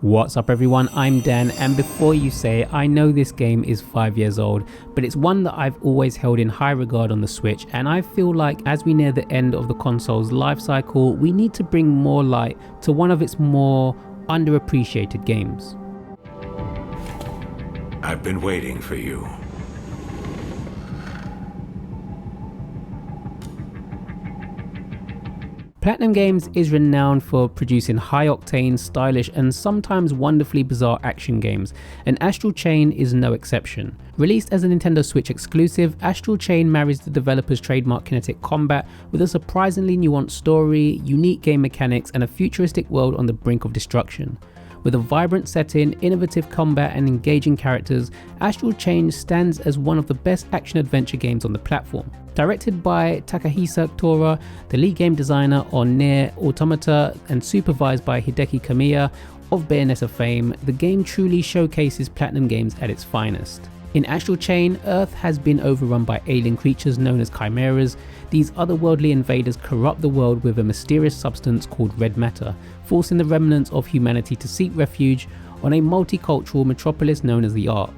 What's up everyone, I'm Dan, and before you say, I know this game is 5 years old, but it's one that I've always held in high regard on the Switch, and I feel like as we near the end of the console's life cycle, we need to bring more light to one of its more underappreciated games. I've been waiting for you. Platinum Games is renowned for producing high-octane, stylish and sometimes wonderfully bizarre action games, and Astral Chain is no exception. Released as a Nintendo Switch exclusive, Astral Chain marries the developer's trademark kinetic combat with a surprisingly nuanced story, unique game mechanics and a futuristic world on the brink of destruction. With a vibrant setting, innovative combat and engaging characters, Astral Chain stands as one of the best action-adventure games on the platform. Directed by Takahisa Tora, the lead game designer on Nier Automata, and supervised by Hideki Kamiya of Bayonetta fame, the game truly showcases Platinum Games at its finest. In Astral Chain, Earth has been overrun by alien creatures known as chimeras. These otherworldly invaders corrupt the world with a mysterious substance called red matter, forcing the remnants of humanity to seek refuge on a multicultural metropolis known as the Ark.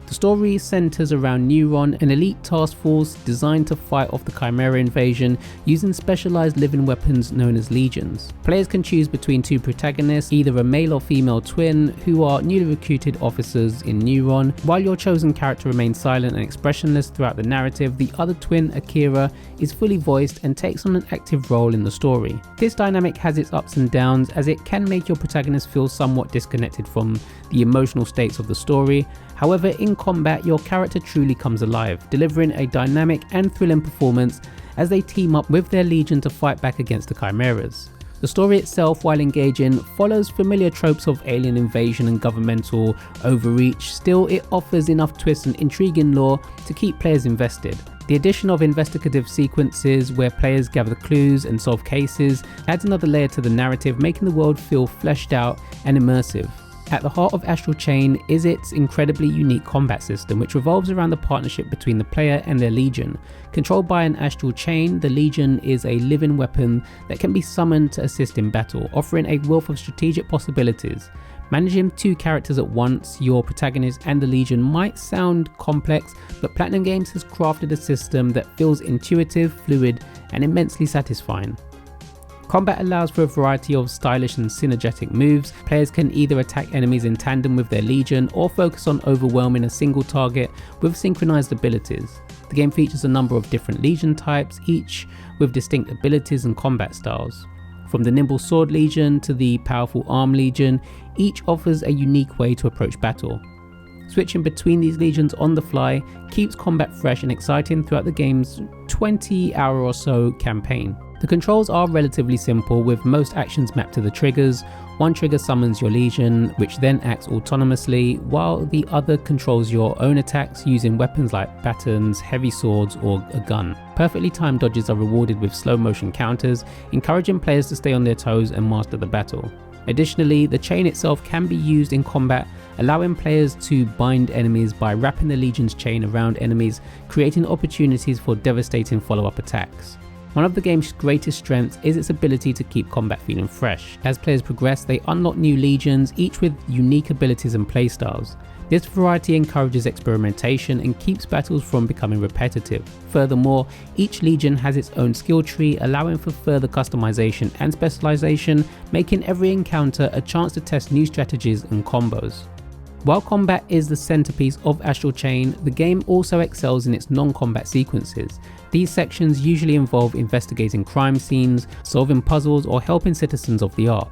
The story centers around Neuron, an elite task force designed to fight off the Chimera invasion using specialized living weapons known as legions. Players can choose between two protagonists, either a male or female twin, who are newly recruited officers in Neuron. While your chosen character remains silent and expressionless throughout the narrative, the other twin, Akira, is fully voiced and takes on an active role in the story. This dynamic has its ups and downs, as it can make your protagonist feel somewhat disconnected from the emotional states of the story. However, in combat, your character truly comes alive, delivering a dynamic and thrilling performance as they team up with their legion to fight back against the chimeras. The story itself, while engaging, follows familiar tropes of alien invasion and governmental overreach. Still, it offers enough twists and intriguing lore to keep players invested. The addition of investigative sequences where players gather clues and solve cases adds another layer to the narrative, making the world feel fleshed out and immersive. At the heart of Astral Chain is its incredibly unique combat system, which revolves around the partnership between the player and their legion. Controlled by an Astral Chain, the legion is a living weapon that can be summoned to assist in battle, offering a wealth of strategic possibilities. Managing two characters at once, your protagonist and the legion, might sound complex, but Platinum Games has crafted a system that feels intuitive, fluid, and immensely satisfying. Combat allows for a variety of stylish and synergetic moves. Players can either attack enemies in tandem with their legion or focus on overwhelming a single target with synchronized abilities. The game features a number of different legion types, each with distinct abilities and combat styles. From the nimble sword legion to the powerful arm legion, each offers a unique way to approach battle. Switching between these legions on the fly keeps combat fresh and exciting throughout the game's 20-hour or so campaign. The controls are relatively simple, with most actions mapped to the triggers. One trigger summons your legion, which then acts autonomously, while the other controls your own attacks using weapons like batons, heavy swords or a gun. Perfectly timed dodges are rewarded with slow motion counters, encouraging players to stay on their toes and master the battle. Additionally, the chain itself can be used in combat, allowing players to bind enemies by wrapping the legion's chain around enemies, creating opportunities for devastating follow-up attacks. One of the game's greatest strengths is its ability to keep combat feeling fresh. As players progress, they unlock new legions, each with unique abilities and playstyles. This variety encourages experimentation and keeps battles from becoming repetitive. Furthermore, each legion has its own skill tree, allowing for further customization and specialization, making every encounter a chance to test new strategies and combos. While combat is the centerpiece of Astral Chain, the game also excels in its non-combat sequences. These sections usually involve investigating crime scenes, solving puzzles, or helping citizens of the Ark.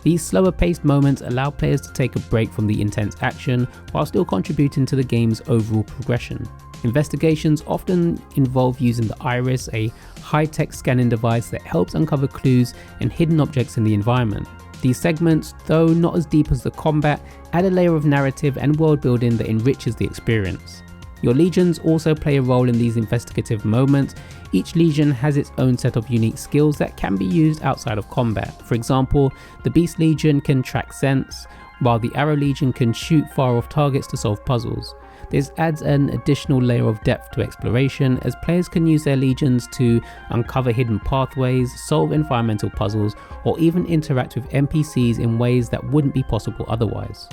These slower paced moments allow players to take a break from the intense action while still contributing to the game's overall progression. Investigations often involve using the Iris, a high-tech scanning device that helps uncover clues and hidden objects in the environment. These segments, though not as deep as the combat, add a layer of narrative and world building that enriches the experience. Your legions also play a role in these investigative moments. Each legion has its own set of unique skills that can be used outside of combat. For example, the Beast Legion can track scents, while the Arrow Legion can shoot far off targets to solve puzzles. This adds an additional layer of depth to exploration, as players can use their legions to uncover hidden pathways, solve environmental puzzles, or even interact with NPCs in ways that wouldn't be possible otherwise.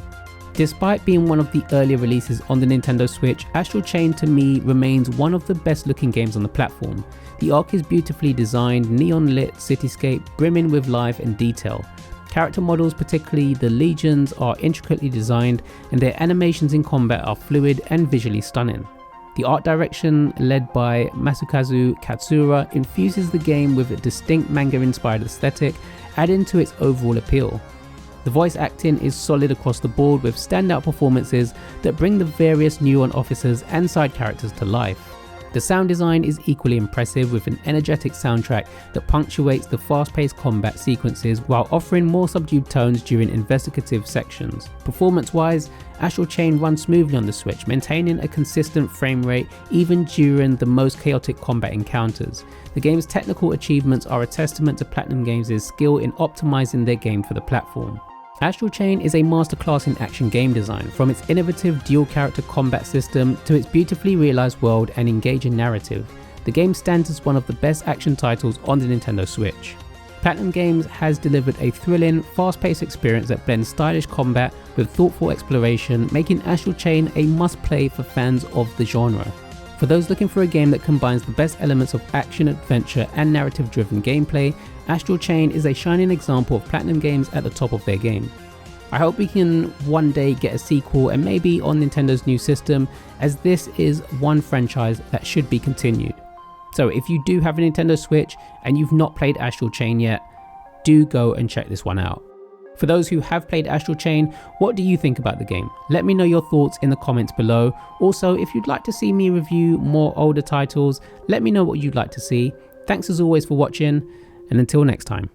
Despite being one of the earlier releases on the Nintendo Switch, Astral Chain to me remains one of the best looking games on the platform. The arc is beautifully designed, neon lit cityscape brimming with life and detail. Character models, particularly the legions, are intricately designed, and their animations in combat are fluid and visually stunning. The art direction, led by Masakazu Katsura, infuses the game with a distinct manga-inspired aesthetic, adding to its overall appeal. The voice acting is solid across the board, with standout performances that bring the various Neuron officers and side characters to life. The sound design is equally impressive, with an energetic soundtrack that punctuates the fast-paced combat sequences while offering more subdued tones during investigative sections. Performance-wise, Astral Chain runs smoothly on the Switch, maintaining a consistent frame rate even during the most chaotic combat encounters. The game's technical achievements are a testament to Platinum Games' skill in optimizing their game for the platform. Astral Chain is a masterclass in action game design, from its innovative dual-character combat system to its beautifully realized world and engaging narrative. The game stands as one of the best action titles on the Nintendo Switch. Platinum Games has delivered a thrilling, fast-paced experience that blends stylish combat with thoughtful exploration, making Astral Chain a must-play for fans of the genre. For those looking for a game that combines the best elements of action, adventure, and narrative-driven gameplay, Astral Chain is a shining example of Platinum Games at the top of their game. I hope we can one day get a sequel, and maybe on Nintendo's new system, as this is one franchise that should be continued. So if you do have a Nintendo Switch and you've not played Astral Chain yet, do go and check this one out. For those who have played Astral Chain, what do you think about the game? Let me know your thoughts in the comments below. Also, if you'd like to see me review more older titles, let me know what you'd like to see. Thanks as always for watching, and until next time.